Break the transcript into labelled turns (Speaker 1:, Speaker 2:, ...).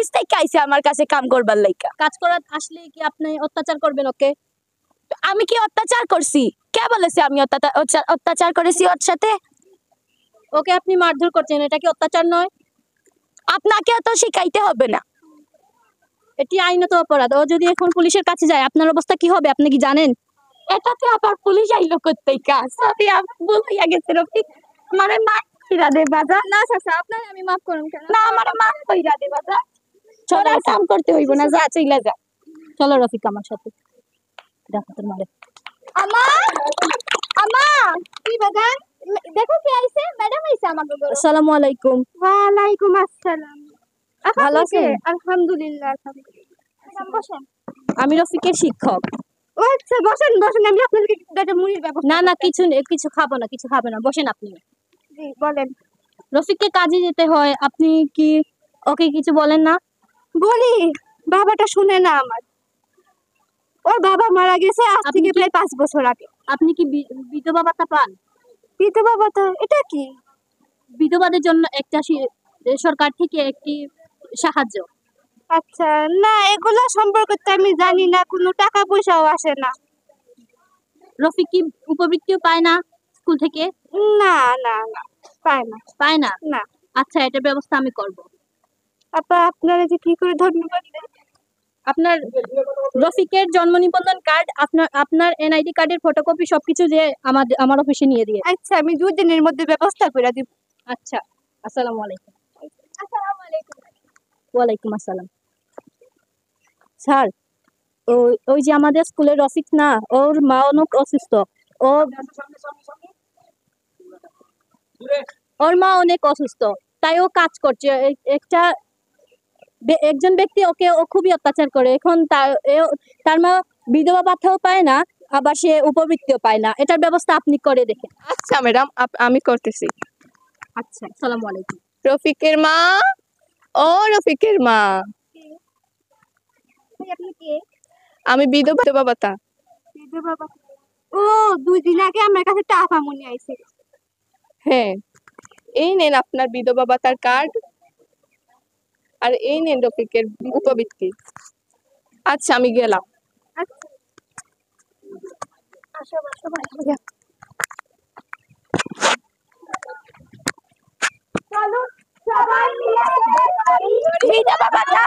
Speaker 1: নিচ থেকে আইছে আমার কাছে কাম করবার লাইকা।
Speaker 2: কাজ করার আসলে কি আপনি অত্যাচার করবেন ওকে?
Speaker 1: আমি কি অত্যাচার করছি? কে বলেছে আমি অত্যাচার করেছি ওর সাথে?
Speaker 2: ওকে আপনি মারধর করছেন, এটা কি অত্যাচার নয়?
Speaker 1: আপনাকে তো শিখাইতে হবে না।
Speaker 2: এটি আইনত অপরাধ। ও যদি এখন পুলিশের কাছে যায় আপনার অবস্থা কি হবে আপনি কি জানেন?
Speaker 1: এটাতে আবার পুলিশ আইলো কোত্থেকে? সরি ভুল হইয়া গেছে রফিক, আমারে মাফ কইরা দে বাজার।
Speaker 2: না চাচা, আপনার আমি মাফ করুন কেন?
Speaker 1: না আমারে মাফ কইরা দে বাজার। চল আর কাম করতে হইব না, যা চইলা যা।
Speaker 2: চলো রফিক আমার সাথে। দেখো তোর মারে।
Speaker 1: আমা আমা
Speaker 2: কি বাগান?
Speaker 1: দেখো কে আইছে, ম্যাডাম আইছে আমাকে ঘরে।
Speaker 2: আসসালামু আলাইকুম।
Speaker 1: ওয়ালাইকুম আসসালাম।
Speaker 2: ভালো আছেন?
Speaker 1: আলহামদুলিল্লাহ আলহামদুলিল্লাহ। ম্যাডাম বসেন।
Speaker 2: আমি রফিকের শিক্ষক।
Speaker 1: ও আচ্ছা বসেন বসেন, আমি আপনাদেরকে একটা মুড়ির ব্যবস্থা
Speaker 2: না না কিছু খাবো না, কিছু খাবে না, বসেন আপনি।
Speaker 1: জি বলেন।
Speaker 2: রফিককে কাজে যেতে হয়, আপনি কি ওকে কিছু বলেন না?
Speaker 1: বলি, বাবাটা শুনে না আমার। ওর বাবা মারা গেছে আজ
Speaker 2: আপনি
Speaker 1: থেকে
Speaker 2: কি-
Speaker 1: প্রায় 5 বছর আগে।
Speaker 2: আপনি কি বিধবা ভাতা পান?
Speaker 1: বিধবা ভাতা এটা কি?
Speaker 2: বিধবাদের জন্য একটা সরকার থেকে একটি সাহায্য।
Speaker 1: আচ্ছা না, এগুলো সম্পর্কে তো আমি জানি না, কোনো টাকা পয়সাও আসে না।
Speaker 2: রফিক কি উপবৃত্তিও পায় না স্কুল থেকে?
Speaker 1: না না না, পায় না।
Speaker 2: পায় না?
Speaker 1: না
Speaker 2: আচ্ছা, এটার ব্যবস্থা আমি করব।
Speaker 1: আপা, আপনারা যে কি করে ধন্যবাদ দেন।
Speaker 2: আপনার রফিকের জন্ম নিবন্ধন কার্ড, আপনার এনআইডি কার্ডের ফটোকপি সবকিছু যে আমার অফিসে নিয়ে দিয়ে।
Speaker 1: আচ্ছা আমি 2 দিনের মধ্যে ব্যবস্থা করে দিব।
Speaker 2: আচ্ছা, আসসালামু আলাইকুম।
Speaker 1: আসসালামু আলাইকুম।
Speaker 2: ওয়ালাইকুম আসসালাম। স্যার, ওই যে আমাদের স্কুলের রফিক না, ওর মা অনেক অসুস্থ। ওর মা অনেক অসুস্থ, তাই ও কাজ করছে। একজন ব্যক্তি ও খুবই অত্যাচার করে। এখন তার মা বিধবা ভাতাও পায় না, আবার সে উপবৃত্তিও পায় না। এটার ব্যবস্থা আপনি করে দেখেন।
Speaker 3: আচ্ছা ম্যাডাম, আমি করতেছি।
Speaker 2: আচ্ছা, আসসালামু আলাইকুম।
Speaker 3: রফিকের মা, ও রফিকের মা,
Speaker 1: আপনি কে?
Speaker 3: আমি বিধবা ভাতা।
Speaker 1: বিধবা ভাতা? ও 2 দিন আগে আমার কাছে টাকা মনি আইছে।
Speaker 3: হ্যাঁ, এই নেন আপনার বিধবা ভাতার কার্ড, আর এই নেন রফিকের উপবৃত্তি। আচ্ছা আমি গেলাম।
Speaker 1: আচ্ছা আসো আসো ভাইয়া। চলো সবাই মিলে বিধবা ভাতা